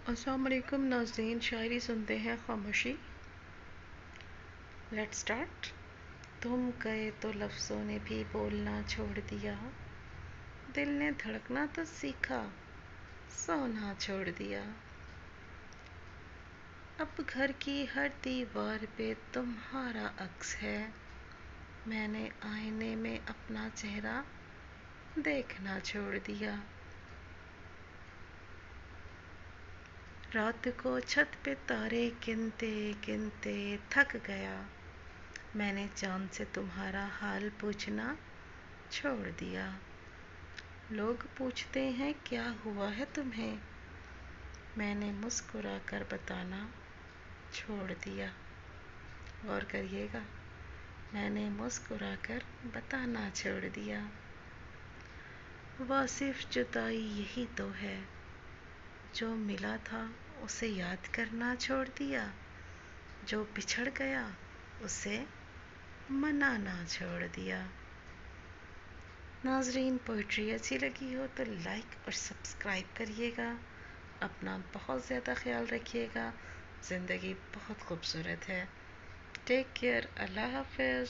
السلام علیکم ناظرین، شاعری سنتے ہیں خاموشی. Let start. تم گئے تو لفظوں نے بھی بولنا چھوڑ دیا، دل نے دھڑکنا تو سیکھا، سونا چھوڑ دیا. اب گھر کی ہر دیوار پہ تمہارا عکس ہے، میں نے آئینے میں اپنا چہرہ دیکھنا چھوڑ دیا. رات کو چھت پہ تارے گنتے گنتے تھک گیا، میں نے چاند سے تمہارا حال پوچھنا چھوڑ دیا. لوگ پوچھتے ہیں کیا ہوا ہے تمہیں، میں نے مسکرا کر بتانا چھوڑ دیا. غور کریے گا، میں نے مسکرا کر بتانا چھوڑ دیا. واصف جدائی یہی تو ہے، جو ملا تھا اسے یاد کرنا چھوڑ دیا، جو بچھڑ گیا اسے منانا چھوڑ دیا. ناظرین، پوئٹری اچھی لگی ہو تو لائک اور سبسکرائب کریے گا. اپنا بہت زیادہ خیال رکھیے گا. زندگی بہت خوبصورت ہے. Take care. اللہ حافظ.